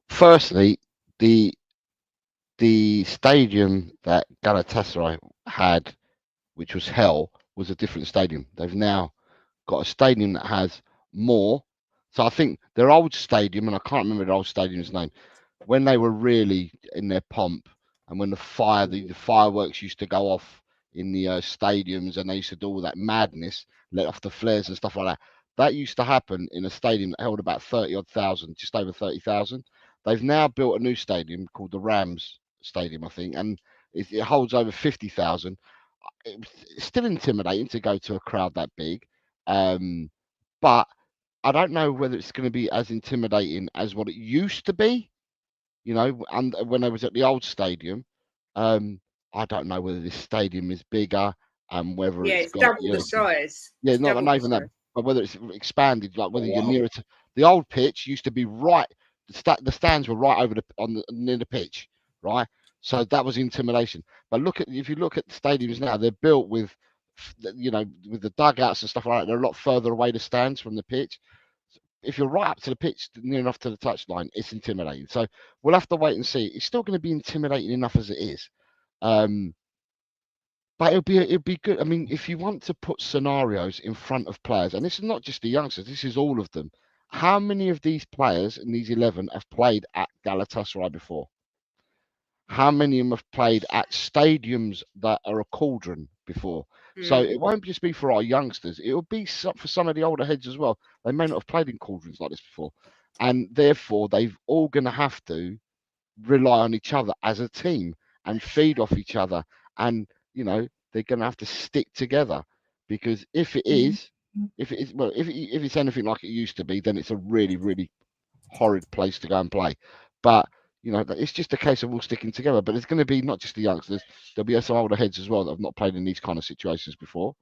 Firstly, the stadium that Galatasaray had, which was hell, was a different stadium. They've now got a stadium that has more. So I think their old stadium, and I can't remember the old stadium's name, when they were really in their pomp, and when the fireworks used to go off in the stadiums, and they used to do all that madness, let off the flares and stuff like that. That used to happen in a stadium that held about 30-odd thousand, just over 30,000. They've now built a new stadium called the Rams Stadium, I think, and it holds over 50,000. It's still intimidating to go to a crowd that big, but I don't know whether it's going to be as intimidating as what it used to be. You know, and when I was at the old stadium, I don't know whether this stadium is bigger and whether it's got double the size. Yeah, not even that, but whether it's expanded, like whether you're nearer to the old pitch used to be right. The stands were right over near the pitch, right? So that was intimidation. But if you look at the stadiums now, they're built with, you know, with the dugouts and stuff like that. They're a lot further away, the stands, from the pitch. If you're right up to the pitch, near enough to the touchline, it's intimidating. So we'll have to wait and see. It's still going to be intimidating enough as it is. But it'd be good. I mean, if you want to put scenarios in front of players, and this is not just the youngsters, this is all of them. How many of these players in these 11 have played at Galatasaray before? How many of them have played at stadiums that are a cauldron before? So it won't just be for our youngsters. It will be for some of the older heads as well. They may not have played in cauldrons like this before, and therefore they've all going to have to rely on each other as a team and feed off each other, and they're going to have to stick together, because if it's anything like it used to be, then it's a really, really horrid place to go and play. But it's just a case of all sticking together. But it's going to be not just the youngsters, there'll be some older heads as well that have not played in these kind of situations before.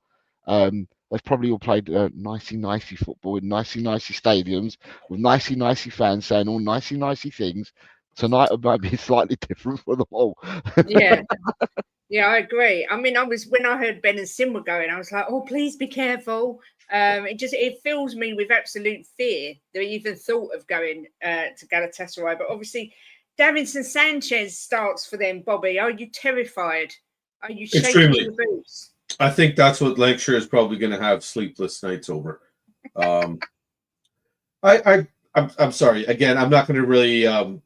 They've probably all played nicey football in nicey stadiums with nicey fans saying all nicey things. Tonight it might be slightly different for them all. Yeah. Yeah, I agree. I mean, when I heard Ben and Sim were going, I was like, oh, please be careful. It fills me with absolute fear that I even thought of going to Galatasaray. But obviously, Davinson Sanchez starts for them. Bobby, are you terrified? Are you shaking in the boots? I think that's what Lankshear is probably going to have sleepless nights over. I'm sorry. Again, I'm not going to really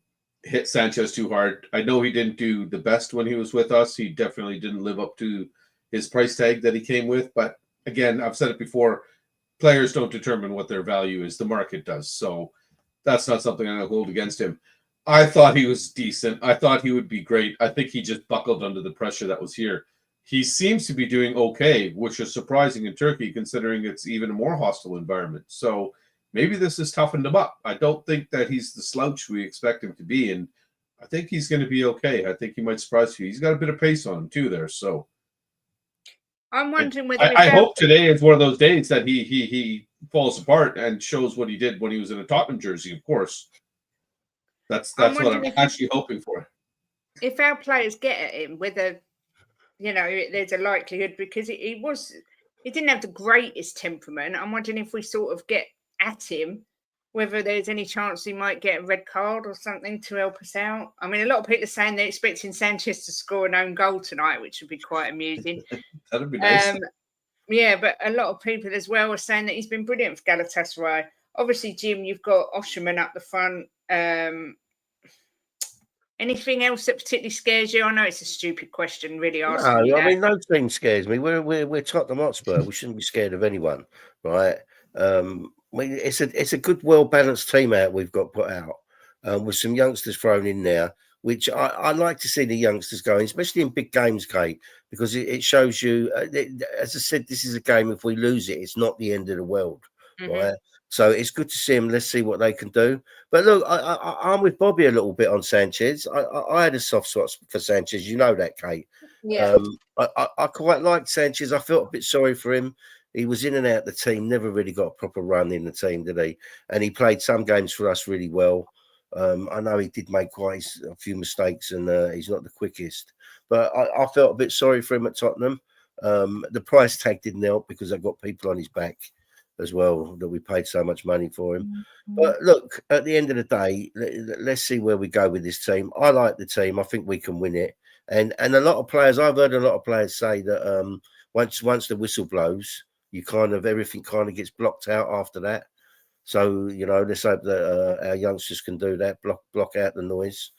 hit Sanchez too hard. I know he didn't do the best when he was with us. He definitely didn't live up to his price tag that he came with. But again, I've said it before, players don't determine what their value is. The market does. So that's not something I'm going to hold against him. I thought he was decent. I thought he would be great. I think he just buckled under the pressure that was here. He seems to be doing okay, which is surprising in Turkey, considering it's even a more hostile environment. So maybe this has toughened him up. I don't think that he's the slouch we expect him to be, and I think he's going to be okay. I think he might surprise you. He's got a bit of pace on him too there. So I'm wondering whether I hope today is one of those days that he falls apart and shows what he did when he was in a Tottenham jersey. Of course, that's what I'm actually hoping for. If our players get at him, whether there's a likelihood, because he didn't have the greatest temperament. I'm wondering if we sort of get at him, whether there's any chance he might get a red card or something to help us out. I mean, a lot of people are saying they're expecting Sanchez to score an own goal tonight, which would be quite amusing. That'd be nice. Yeah, but a lot of people as well are saying that he's been brilliant for Galatasaray. Obviously, Jim, you've got Osherman up the front. Anything else that particularly scares you? I know it's a stupid question, really asking you that. I mean, no team scares me. We're Tottenham Hotspur. We shouldn't be scared of anyone, right? I mean, it's a good, well balanced team out we've got put out with some youngsters thrown in there, which I like to see the youngsters going, especially in big games, Kate, because it shows you. As I said, this is a game. If we lose it, it's not the end of the world, right? So it's good to see them. Let's see what they can do. But look, I'm with Bobby a little bit on Sanchez. I had a soft spot for Sanchez. You know that, Kate. Yeah. I quite liked Sanchez. I felt a bit sorry for him. He was in and out the team, never really got a proper run in the team, did he? And he played some games for us really well. I know he did make quite a few mistakes, and he's not the quickest. But I felt a bit sorry for him at Tottenham. The price tag didn't help because I got people on his back as well, that we paid so much money for him. But look, at the end of the day, let's see where we go with this team. I like the team. I think we can win it. And a lot of players, I've heard a lot of players say that once the whistle blows, everything kind of gets blocked out after that. So let's hope that our youngsters can do that, block out the noise.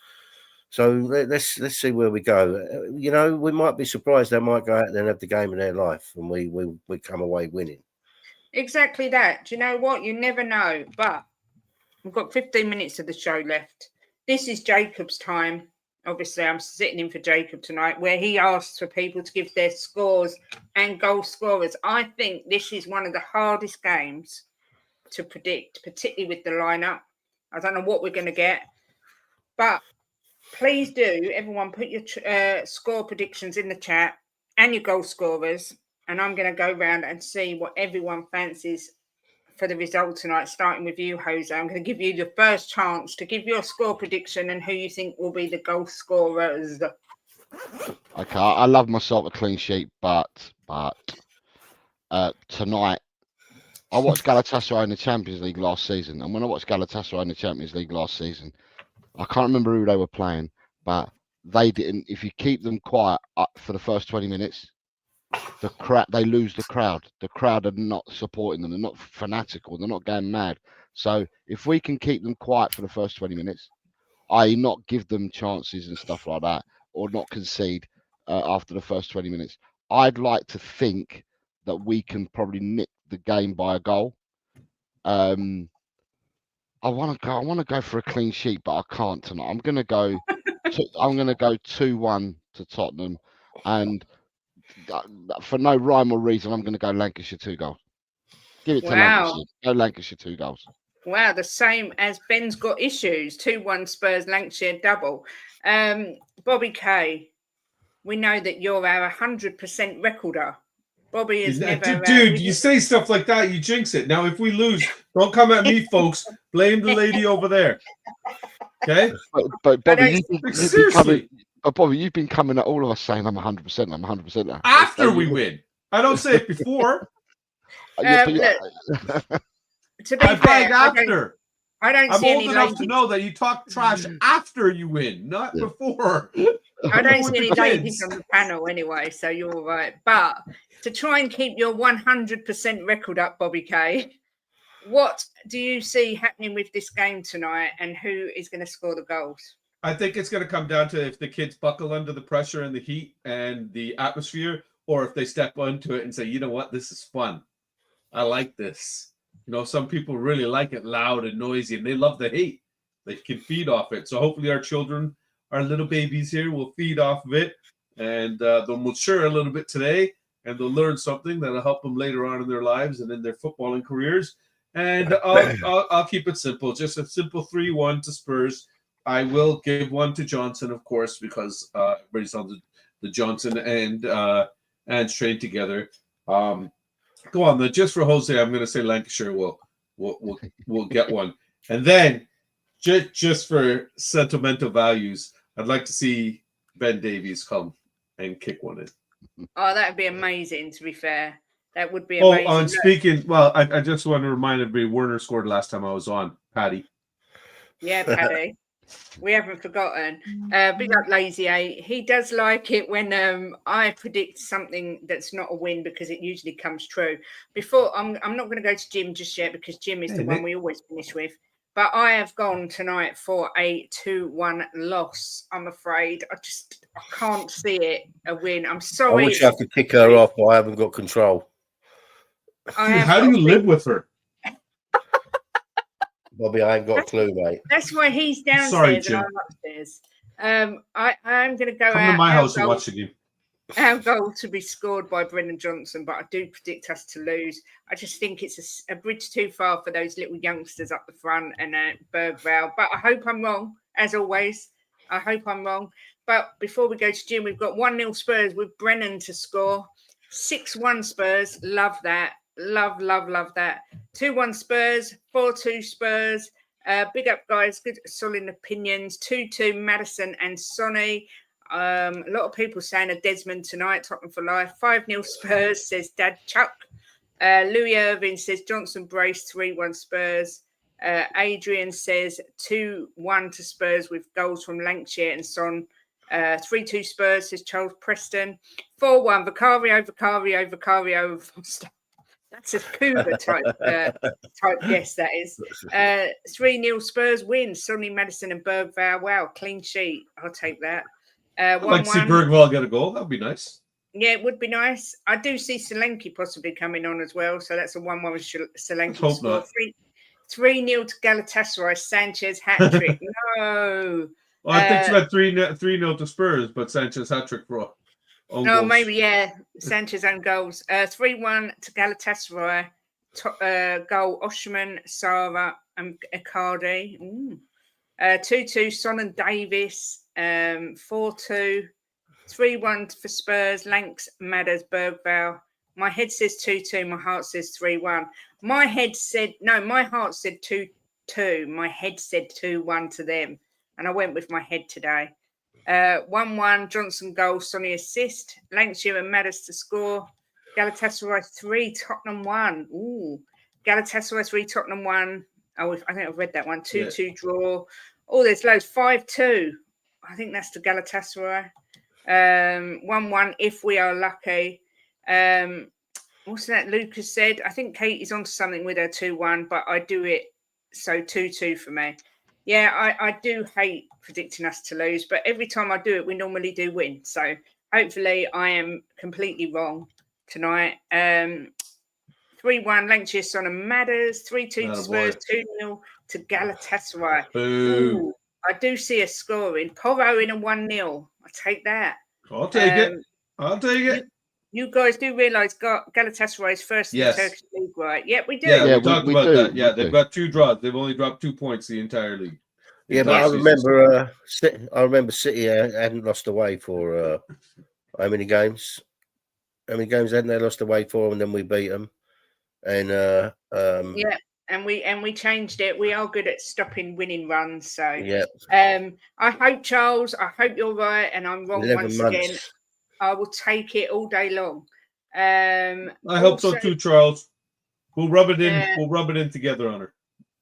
So let's see where we go. We might be surprised. They might go out there and have the game of their life, and we come away winning. Exactly that. Do you know what? You never know. But we've got 15 minutes of the show left. This is Jacob's time. Obviously, I'm sitting in for Jacob tonight, where he asks for people to give their scores and goal scorers. I think this is one of the hardest games to predict, particularly with the lineup. I don't know what we're going to get, but please do, everyone, put your score predictions in the chat and your goal scorers. And I'm going to go around and see what everyone fancies for the result tonight, starting with you, Jose. I'm going to give you the first chance to give your score prediction and who you think will be the goal scorers. Okay, I love myself a clean sheet, but tonight, I watched Galatasaray in the Champions League last season. And when I watched Galatasaray in the Champions League last season, I can't remember who they were playing, but they didn't. If you keep them quiet for the first 20 minutes, they lose the crowd. The crowd are not supporting them. They're not fanatical. They're not going mad. So if we can keep them quiet for the first 20 minutes, i.e. not give them chances and stuff like that, or not concede after the first 20 minutes, I'd like to think that we can probably nick the game by a goal. I want to go for a clean sheet, but I can't tonight. I'm going to go 2-1 to Tottenham, and for no rhyme or reason, I'm going to go Lancashire 2 goals. Give it to Lancashire. Go Lancashire 2 goals. Wow, the same as Ben's got issues. 2-1 Spurs, Lankshear double. Bobby K, we know that you're our 100% recorder. Bobby is never... Dude, you say stuff like that, you jinx it. Now, if we lose, don't come at me, folks. Blame the lady over there. Okay? But Bobby, seriously. Bobby, you've been coming at all of us saying I'm 100%, I'm 100%. After we win. I don't say it before. To be fair, after. I'm old enough to know that you talk trash after you win, not before. I don't see any ladies on the panel anyway, so you're all right. But to try and keep your 100% record up, Bobby K, what do you see happening with this game tonight, and who is going to score the goals? I think it's going to come down to if the kids buckle under the pressure and the heat and the atmosphere, or if they step onto it and say, you know what, this is fun. I like this. You know, some people really like it loud and noisy, and they love the heat. They can feed off it. So hopefully our children, our little babies here, will feed off of it, and they'll mature a little bit today, and they'll learn something that'll help them later on in their lives and in their footballing careers. And I'll keep it simple, just a simple 3-1 to Spurs. I will give one to Johnson, of course, because everybody's on the Johnson and trained together. Go on, then. Just for Jose, I'm going to say Lancashire will get one, and then just for sentimental values, I'd like to see Ben Davies come and kick one in. Oh, that would be amazing. To be fair, that would be amazing. Oh, and speaking, well, I just want to remind everybody, Werner scored last time I was on. Paddy. Yeah, Paddy. We haven't forgotten. Big up Lazy A. He does like it when I predict something that's not a win, because it usually comes true. Before I'm not going to go to Jim just yet, because Jim is the one we always finish with. But I have gone tonight for a 2-1 loss. I'm afraid I can't see it a win. I'm sorry. I wish I could kick her off, but I haven't got control. How do you live with her? Bobby, I ain't got a clue, mate. That's why he's downstairs. Sorry, Jim. And I'm upstairs. I'm going to go Come to my house and watch the game. Our goal to be scored by Brendan Johnson, but I do predict us to lose. I just think it's a bridge too far for those little youngsters up the front and Bergvall. But I hope I'm wrong, as always. I hope I'm wrong. But before we go to Jim, we've got 1-0 Spurs with Brennan to score. 6-1 Spurs. Love that. Love that. 2-1 Spurs, 4-2 Spurs. Big up, guys. Good, solid opinions. 2-2 Madison and Sonny. A lot of people saying a Desmond tonight, Tottenham for life. 5-0 Spurs, says Dad Chuck. Louis Irving says Johnson brace, 3-1 Spurs. Adrian says 2-1 to Spurs with goals from Lankshear and Son. 3-2 Spurs, says Charles Preston. 4-1 Vicario. That's a cougar type guess, that is. 3-0 Spurs win. Sonny, Madison and Bergvall. Wow, clean sheet. I'll take that. I'd like to see Bergvall get a goal. That would be nice. Yeah, it would be nice. I do see Solanke possibly coming on as well. So that's a 1-1 with Solanke. Hope not. 3-0 to Galatasaray. Sanchez hat-trick. No. Well, I think it's about 3-0 to Spurs, but Sanchez hat-trick for no, maybe, yeah. Sanchez own goals. 3-1 to Galatasaray. Goal, Oshman, Sara and Icardi. 2-2, Son and Davis. 4-2. 3-1 for Spurs. Lanks, Madders, Bergvall. My head says 2-2. My heart says 3-1. My heart said 2-2. My head said 2-1 to them. And I went with my head today. 1-1, Johnson goal, Sonny assist. Lankshear and Madders to score. Galatasaray 3, Tottenham 1. Ooh. Galatasaray 3, Tottenham 1. Oh, I think I've read that one. 2-2 draw. Oh, there's loads. 5-2. I think that's to Galatasaray. 1-1 if we are lucky. What's that Lucas said? I think Kate is onto something with her 2-1, but I do it so 2-2 for me. Yeah, I do hate predicting us to lose, but every time I do it, we normally do win. So hopefully I am completely wrong tonight. 3-1 Lankshear Son and Matters, 3-2 to Spurs, 2-0 to Galatasaray. Ooh, I do see a scoring. Porro in a 1-0. I take that. I'll take it. I'll take it. You guys do realise Galatasaray is first in the Turkish league, right? Yeah, we do. Yeah, we talked about that. We Yeah, they've do. got 2 draws. They've only dropped 2 points the entire league. Yeah, but I remember City hadn't lost away for how many games? How many games hadn't they lost away for, and then we beat them? And yeah, and we changed it. We are good at stopping winning runs. So yeah. I hope, Charles, I hope you're right, and I'm wrong 11 once months. again. I will take it all day long. I hope so too, Charles. We'll rub it in. We'll rub it in together on her.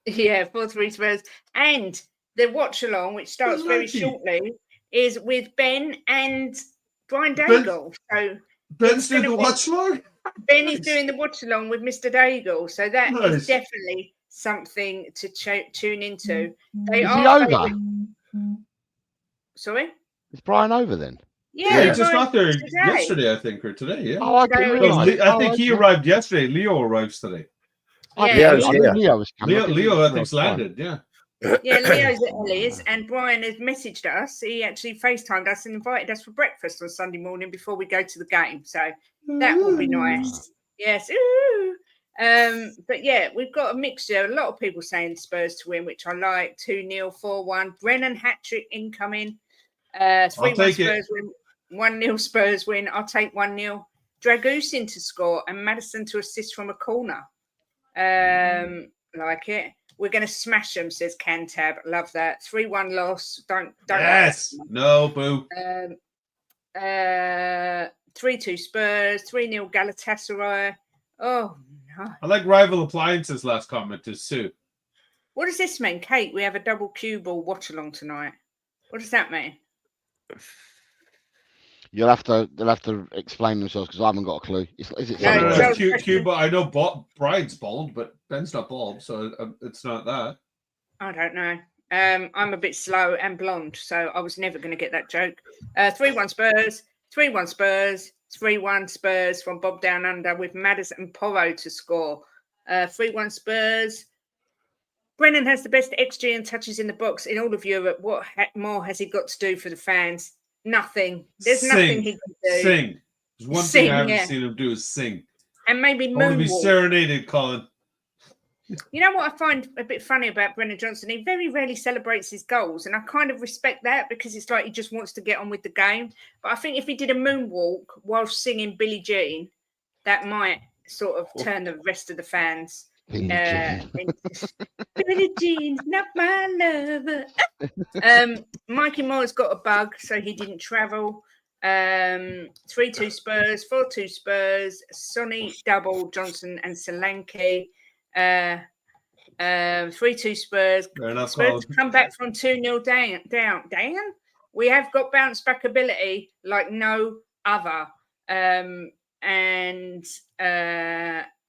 Yeah, 4-3 Spurs. And the watch along, which starts very shortly, is with Ben and Brian Daigle. So Ben's doing the watch along? Ben is doing the watch along with Mr. Daigle. So that is definitely something to tune into. They Is are he over? Sorry? Is Brian over then? Yeah, he just got there yesterday, I think, or today. Yeah. Oh, I didn't realise. I think he arrived yesterday. Leo arrives today. Yeah, Leo was coming. Leo, I think's landed. Yeah. Yeah, Leo's at Ellie's, and Brian has messaged us. He actually FaceTimed us and invited us for breakfast on Sunday morning before we go to the game. So that will be nice. Yes. Ooh. But yeah, we've got a mixture. A lot of people saying Spurs to win, which I like. 2-0, 4-1. Brennan hat-trick incoming. 3-1 Spurs win. 1-0 Spurs win. I'll take 1-0. Dragusin to score and Madison to assist from a corner. Like it. We're going to smash them, says Cantab. Love that. 3-1 loss. Don't. Yes. No, boo. 3-2 Spurs. 3-0 Galatasaray. Oh, no. I like Rival Appliances' last comment to Sue. What does this mean, Kate? We have a double cue ball watch along tonight. What does that mean? They'll have to explain themselves because I haven't got a clue. Is it Cuba? I know Brian's bald, but Ben's not bald, so it's not that. I don't know. I'm a bit slow and blonde, so I was never going to get that joke. 3-1 Spurs, 3-1 Spurs, 3-1 Spurs from Bob Down Under with Madison and Porro to score. 3-1 Spurs. Brennan has the best XG and touches in the box in all of Europe. What more has he got to do for the fans? Nothing. There's nothing he can do. Sing. There's one thing I haven't seen him do is sing. And maybe moonwalk. I want to be serenaded, Colin. You know what I find a bit funny about Brennan Johnson? He very rarely celebrates his goals, and I kind of respect that because it's like he just wants to get on with the game. But I think if he did a moonwalk while singing Billie Jean, that might sort of turn the rest of the fans. Billie Jean, not my lover. Mikey Moore's got a bug, so he didn't travel. 3-2 Spurs, 4-2 Spurs, Sonny, Double, Johnson, and Solanke. 3-2 Spurs. Spurs come back from 2-0 down. Dan, we have got bounce back ability like no other. And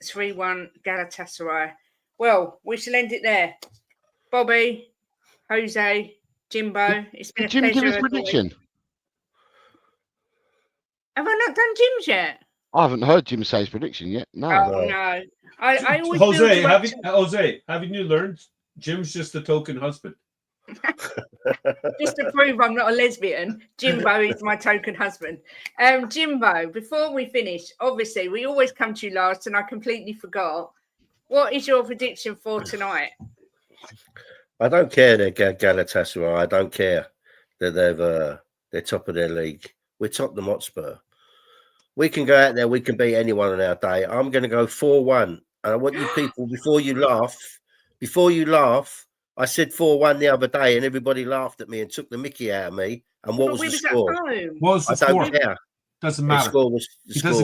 3-1 Galatasaray. Well, we shall end it there. Bobby, Jose, Jimbo. It's been a Jim pleasure. give his prediction. Have I not done Jim's yet? I haven't heard Jim say his prediction yet. No. Oh, no. I always Jose, haven't you learned Jim's just a token husband? Just to prove I'm not a lesbian, Jimbo is my token husband. Jimbo, before we finish, obviously we always come to you last, and I completely forgot. What is your prediction for tonight? I don't care they're Galatasaray. I don't care that they're top of their league. We're Tottenham Hotspur. We can go out there. We can beat anyone on our day. I'm going to go 4-1. And I want you people, before you laugh, I said 4-1 the other day, and everybody laughed at me and took the mickey out of me. And what was the score? What was the score? I don't care. Doesn't matter. The score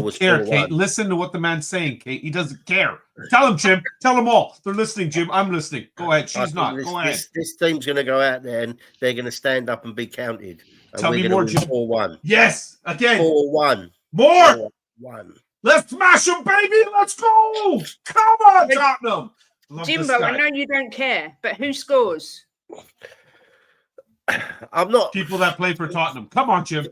was care, 4-1. Kate. Listen to what the man's saying, Kate. He doesn't care. Tell him, Jim. Tell them all. They're listening, Jim. I'm listening. Go ahead. She's not. Go ahead. This team's going to go out there and they're going to stand up and be counted. And Tell me more, Jim. 4-1. Yes. Again. 4-1. More. 4-1. Let's smash them, baby. Let's go. Come on, Tottenham. Love Jimbo, I know you don't care, but who scores? I'm not people that play for Tottenham. Come on, Jim.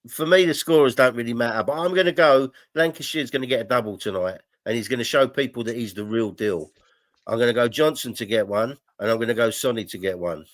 For me, the scorers don't really matter, but I'm going to go. Lancashire's going to get a double tonight, and he's going to show people that he's the real deal. I'm going to go Johnson to get one, and I'm going to go Sonny to get one.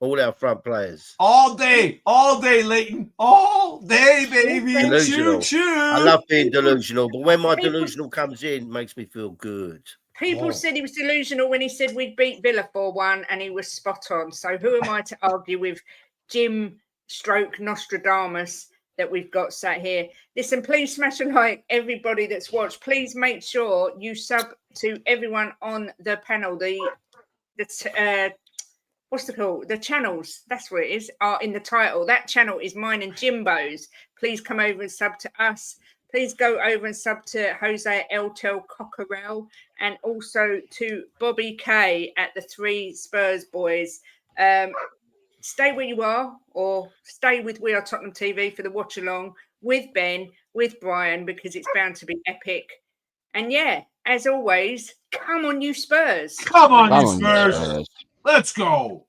All our front players. All day, Leighton. All day, baby. Delusional. Choo-choo. I love being delusional, but when my delusional comes in, it makes me feel good. People said he was delusional when he said we'd beat Villa 4-1, and he was spot on. So who am I to argue with Jim / Nostradamus that we've got sat here? Listen, please smash a like, everybody that's watched. Please make sure you sub to everyone on the panel. What's the call? The channels, that's what it is, are in the title. That channel is mine and Jimbo's. Please come over and sub to us. Please go over and sub to Jose Eltel Cockerell and also to Bobby K at the 3 Spurs Boys. Stay where you are, or stay with We Are Tottenham TV for the watch along with Ben, with Brian, because it's bound to be epic. And yeah, as always, come on, you Spurs. Come on, you Spurs. Let's go.